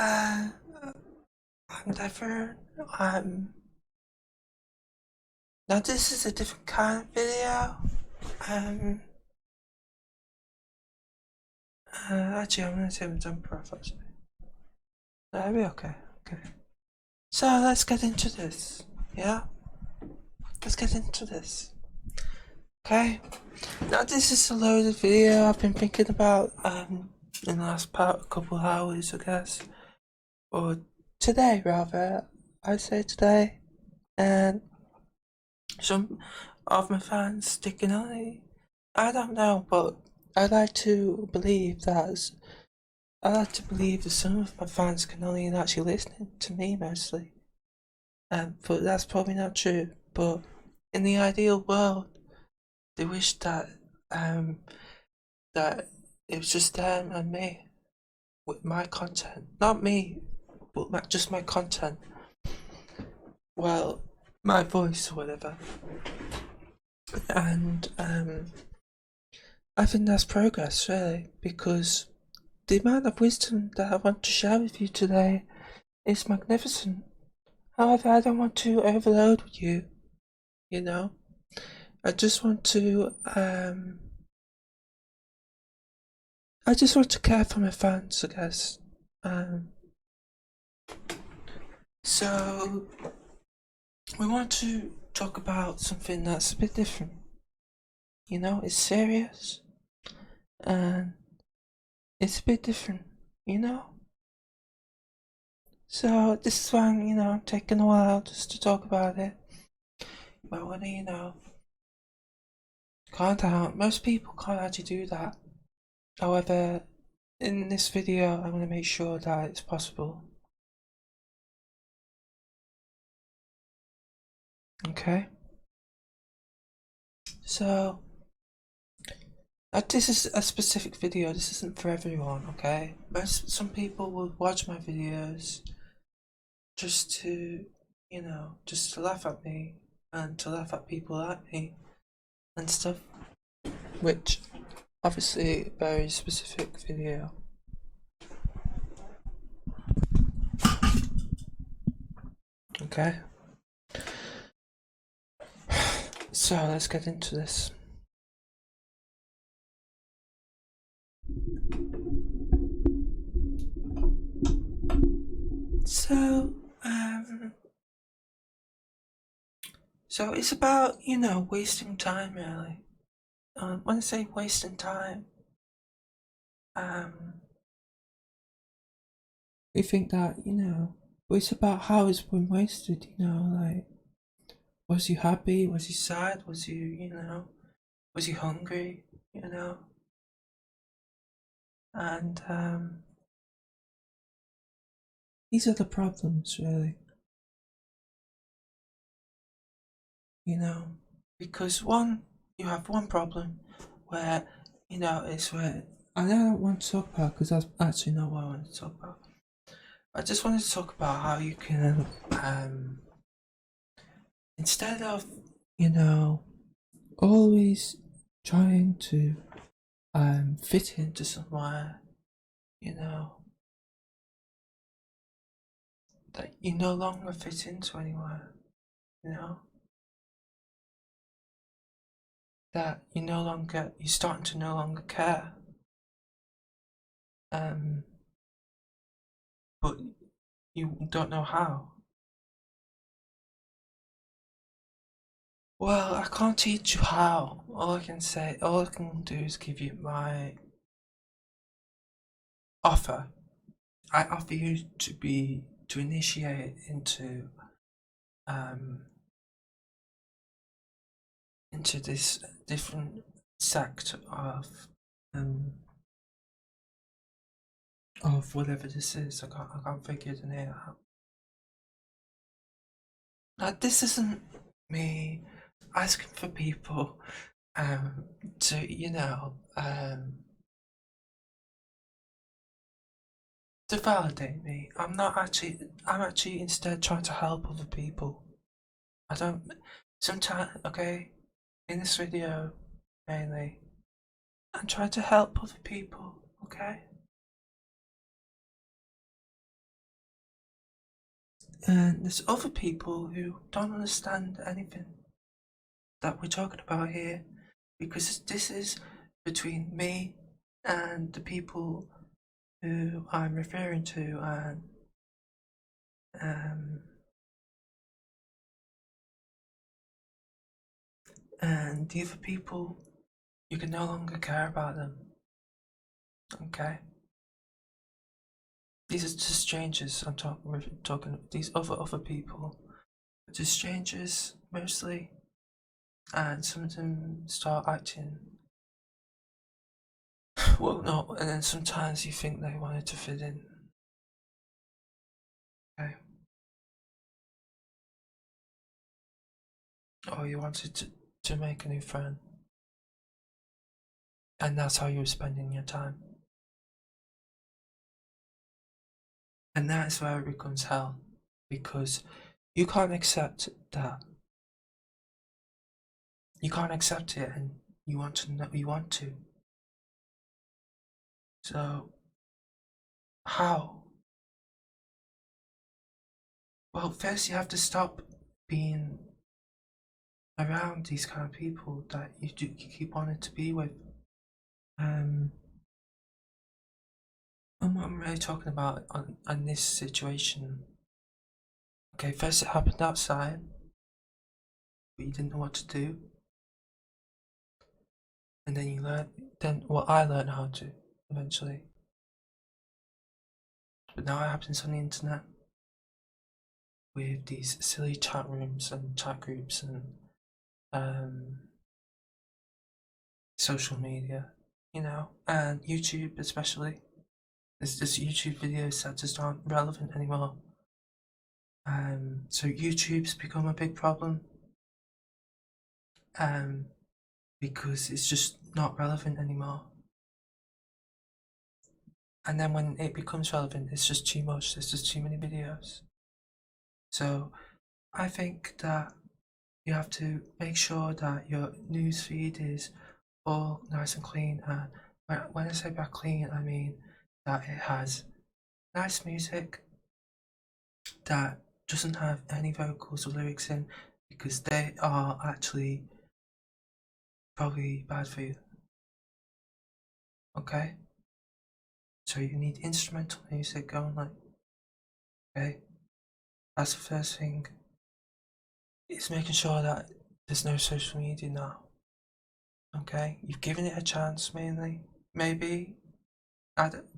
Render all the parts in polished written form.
Uh, I'm different. Now this is a different kind of video. Um, actually, I'm gonna say it's on profile. That'll be okay. Okay. So let's get into this. Yeah. Let's get into this. Okay. Now this is a loaded video I've been thinking about in the last couple hours, I guess, or today rather. I say today, and some of my fans sticking on it. I don't know, but I like to believe that I like to believe that some of my fans can only actually listen to me mostly. But that's probably not true. But in the ideal world, they wish um that it was just them and me with my content, not me, but just my content. Well, my voice or whatever. And I think that's progress, really, because the amount of wisdom that I want to share with you today is magnificent. However, I don't want to overload you, you know? I just want to, I just want to care for my fans, I guess. Um, so, we want to talk about something that's a bit different. You know, it's serious, and it's a bit different, you know? So, this is why I'm taking a while just to talk about it. But when, can't out. Most people can't actually do that. However, in this video, I'm going to make sure that it's possible. Okay? So, this is a specific video. This isn't for everyone, okay? Some people will watch my videos just to, just to laugh at me and to laugh at people like me and stuff, which obviously very specific video. Okay? So let's get into this. So, so it's about, wasting time really. When I say wasting time, we think that, but it's about how it's been wasted, like, was you happy? Was you sad? Was you hungry? And, these are the problems really, because you have one problem where, it's where, and I don't want to talk about because that's actually not what I want to talk about. I just wanted to talk about how you can, instead of, always trying to fit into somewhere, you know, that you no longer fit into anywhere, you know, that you're starting to no longer care, but you don't know how. Well, I can't teach you how. All I can do is give you my offer. I offer you to initiate um into this different sect um of whatever this is. I can't figure the name out. Now this isn't me asking for people to to validate me. I'm actually instead trying to help other people. I don't sometimes okay, in this video mainly I'm trying to help other people, okay? And there's other people who don't understand anything that we're talking about here, because this is between me and the people who I'm referring to, and the other people, you can no longer care about them. Okay? These are just strangers. I'm talking these other people, just strangers mostly, and some of them start acting well, no, and then sometimes you think they wanted to fit in. Okay. Or you wanted to make a new friend. And that's how you were spending your time. And that's where it becomes hell. Because you can't accept that. You can't accept it, and you want to. So, how? Well, first you have to stop being around these kind of people that you keep wanting to be with. And what I'm really talking about on this situation. Okay, first it happened outside, but you didn't know what to do. And then you learn. Then, well, I learned how to eventually. But now it happens on the internet with these silly chat rooms and chat groups and social media, and YouTube especially. There's just YouTube videos that just aren't relevant anymore. So YouTube's become a big problem. Because it's just not relevant anymore. And then when it becomes relevant, it's just too much. There's just too many videos. So I think that you have to make sure that your newsfeed is all nice and clean. And when I say by clean, I mean that it has nice music that doesn't have any vocals or lyrics in, because they are actually probably bad for you. Okay? So you need instrumental music only. Okay? That's the first thing. It's making sure that there's no social media now. Okay? You've given it a chance, mainly. Maybe.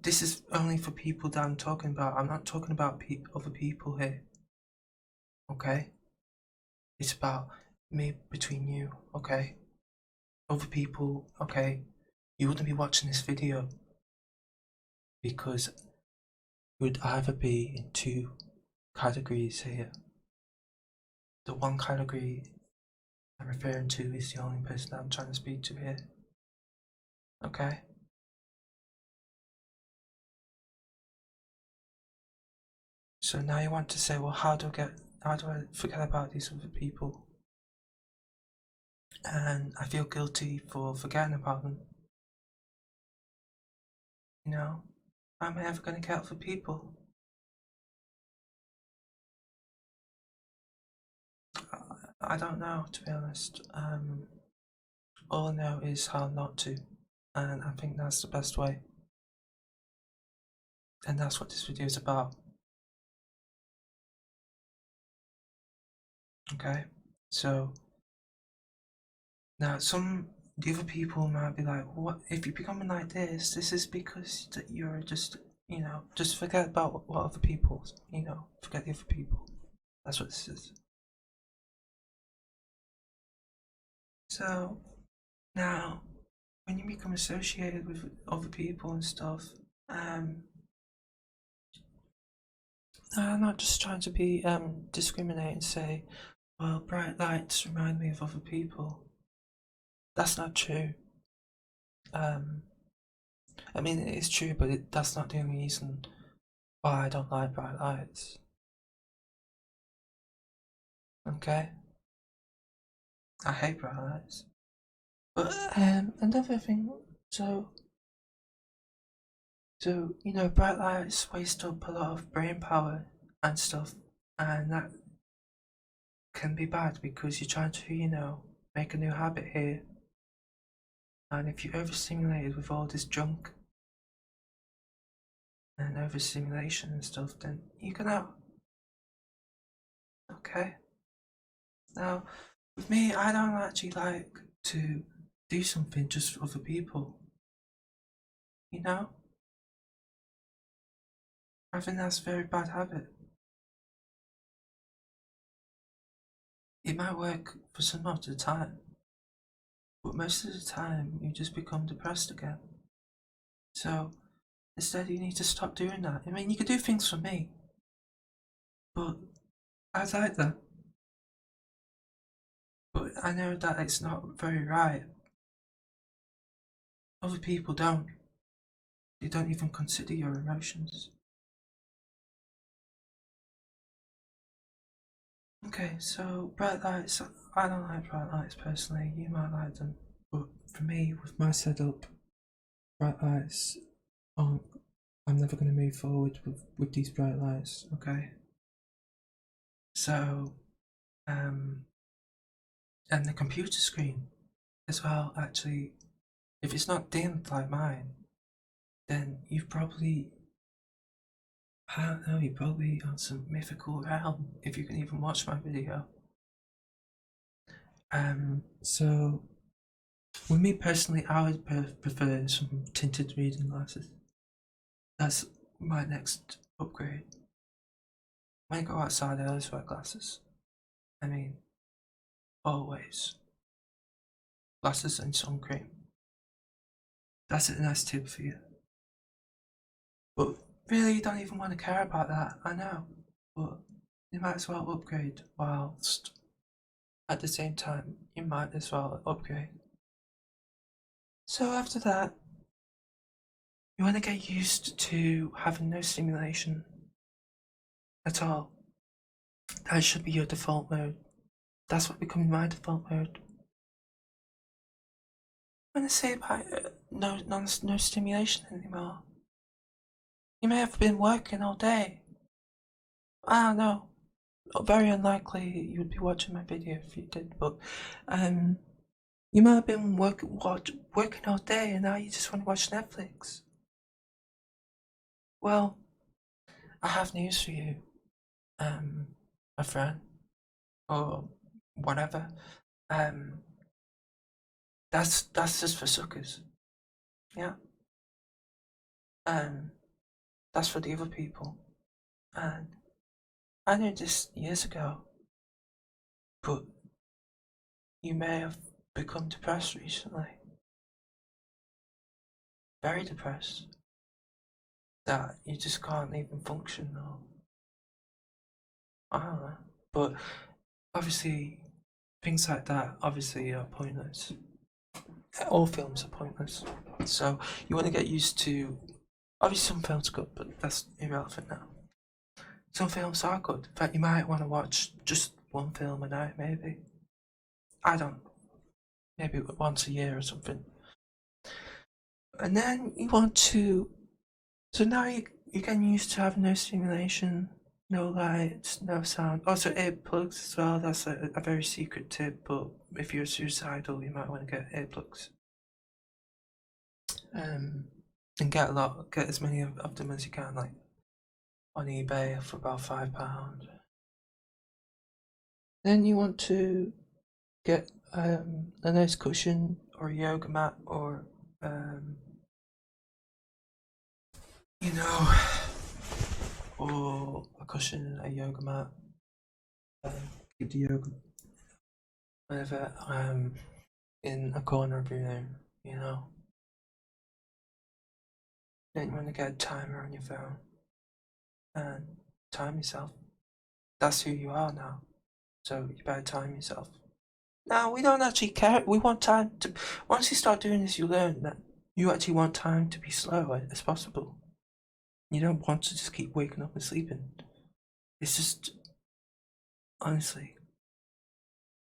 This is only for people that I'm talking about. I'm not talking about other people here. Okay? It's about me between you. Okay? Other people, okay? You wouldn't be watching this video because you would either be in two categories here. The one category I'm referring to is the only person I'm trying to speak to here. Okay? So now you want to say, well, how do I forget about these other people? And I feel guilty for forgetting about them. How am I ever going to get other people? I don't know, to be honest. All I know is how not to, and I think that's the best way. And that's what this video is about. Okay, so now the other people might be like, what if you're becoming like this? This is because that you're just just forget about what other people, forget the other people. That's what this is. So now, when you become associated with other people and stuff, I'm not just trying to be discriminate and say, well, bright lights remind me of other people. That's not true. I mean, it is true, but that's not the only reason why I don't like bright lights. Okay? I hate bright lights. But another thing, so bright lights waste up a lot of brain power and stuff And that can be bad because you're trying to, make a new habit here. And if you're overstimulated with all this junk and overstimulation and stuff, then you're gonna. Okay? Now, with me, I don't actually like to do something just for other people. You know? I think that's a very bad habit. It might work for some of the time, but most of the time you just become depressed again. So instead, you need to stop doing that. I mean, you can do things for me, but I like that. But I know that it's not very right. Other people don't. They don't even consider your emotions. Okay, so bright lights. I don't like bright lights personally. You might like them, but for me, with my setup, bright lights aren't. I'm never going to move forward with these bright lights. Okay. So, and the computer screen as well. Actually, if it's not dimmed like mine, then you've probably, I don't know, you're probably on some mythical realm if you can even watch my video. So with me personally, I would prefer some tinted reading glasses. That's my next upgrade. When I go outside, I always wear glasses. I mean, always. Glasses and sun cream. That's a nice tip for you. But really, you don't even want to care about that, I know. But you might as well upgrade whilst at the same time, you might as well upgrade. So after that, you want to get used to having no stimulation at all. That should be your default mode. That's what becoming my default mode. I'm gonna say about no stimulation anymore. You may have been working all day. I don't know. Very unlikely you would be watching my video if you did, but you might have been working all day and now you just want to watch Netflix. Well, I have news for you, my friend, or whatever. That's just for suckers. Yeah. That's for the other people. And I knew this years ago, but you may have become depressed recently. Very depressed. That you just can't even function or I don't know. But obviously things like that obviously are pointless. All films are pointless. So you want to get used to obviously some films are good, but that's irrelevant now. Some films are good. In fact you might want to watch just one film a night maybe. I don't maybe once a year or something. And then you want to so now you're getting used to having no stimulation, no lights, no sound. Also earplugs as well, that's a very secret tip, but if you're suicidal you might want to get earplugs. And get as many of them as you can, like on eBay for about £5. Then you want to get a nice cushion or a yoga mat or you know, or a cushion, a yoga mat. Keep the yoga, whatever, in a corner of your room. Then you want to get a timer on your phone and time yourself. That's who you are now, so you better time yourself. Now we don't actually care. We want time to. Once you start doing this, you learn that you actually want time to be slow as possible. You don't want to just keep waking up and sleeping. It's just, honestly,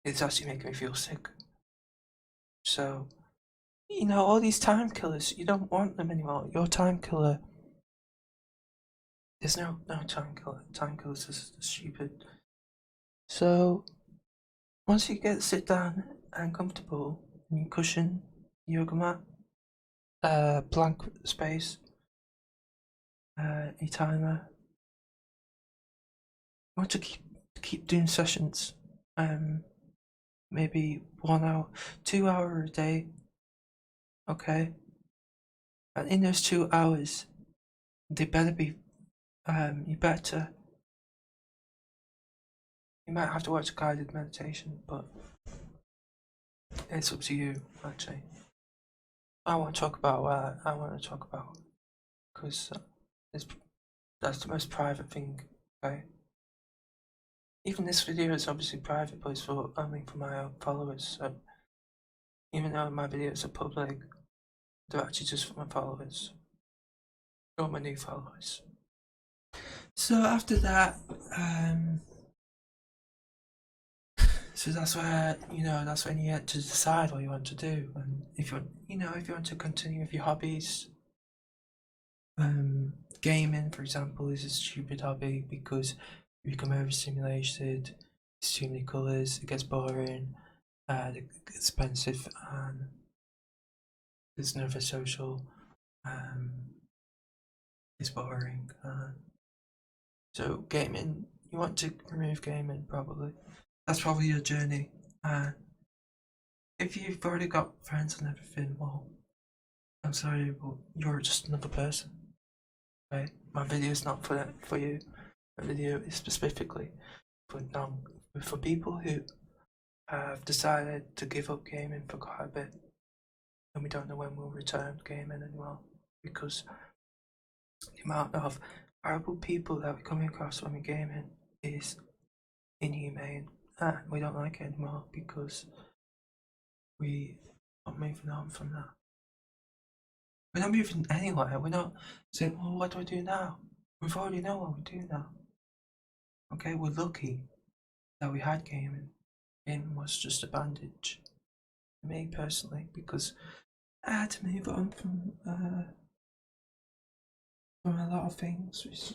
it's actually making me feel sick. So, all these time killers, you don't want them anymore. Your time killer There's no time killers is stupid. So once you sit down and comfortable in your cushion, yoga mat, blank space, your timer, you want to keep doing sessions. Maybe 1 hour, 2 hour a day. Okay. And in those 2 hours, they better be you might have to watch a guided meditation, but it's up to you actually. I want to talk about because that's the most private thing. Okay. Even this video is obviously private, but it's only for my own followers. So even though my videos are public, they're actually just for my followers, or my new followers. So after that, so that's where that's when you get to decide what you want to do, and if you want to continue with your hobbies. Gaming, for example, is a stupid hobby because you become overstimulated. It's too many colours. It gets boring. Expensive, and there's no social. It's boring. So gaming, you want to remove gaming probably. That's probably your journey. If you've already got friends and everything, well, I'm sorry, but you're just another person. Okay, my video is not for you. My video is specifically for people who have decided to give up gaming for quite a bit, and we don't know when we'll return gaming anymore because the amount of horrible people that we're coming across when we're gaming is inhumane, and we don't like it anymore because we are moving on from that. We're not moving anywhere. We're not saying, well, what do I do now? We've already know what we do now. Okay, we're lucky that we had gaming. Gaming was just a bandage for me personally because I had to move on from a lot of things. Which,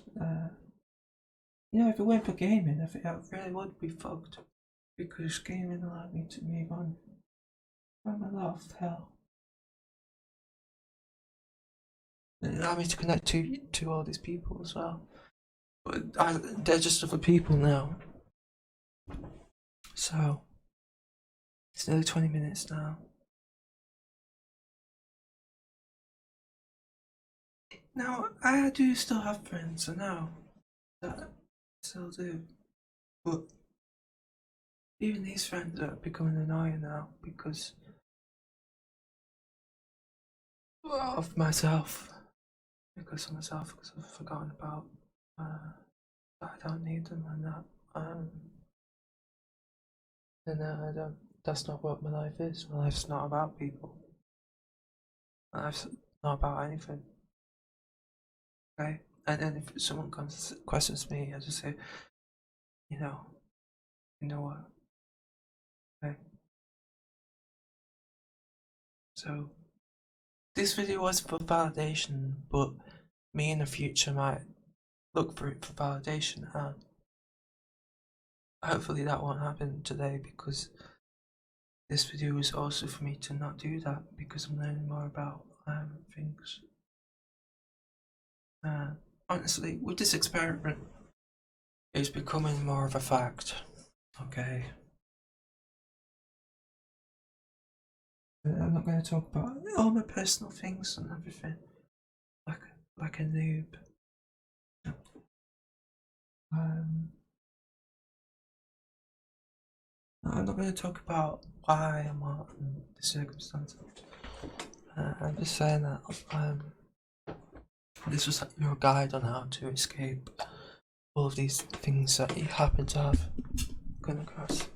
if it weren't for gaming, I think I really would be fucked because gaming allowed me to move on from a lot of hell. It allowed me to connect to all these people as well. But they're just other people now. So it's nearly 20 minutes now. Now I do still have friends, I know that I still do, but even these friends are becoming annoying now because of myself. Because I've forgotten about that I don't need them and that I don't. That's not what my life is. My life's not about people. My life's not about anything. Okay, and then if someone comes questions me, I just say, you know what? Okay. So this video was for validation, but me in the future might look for it for validation, and hopefully that won't happen today because this video is also for me to not do that because I'm learning more about things. Honestly, with this experiment, it's becoming more of a fact. Okay. I'm not going to talk about all my personal things and everything, like a noob. I'm not going to talk about why and what and the circumstances. I'm just saying that this was your guide on how to escape all of these things that you happen to have come across.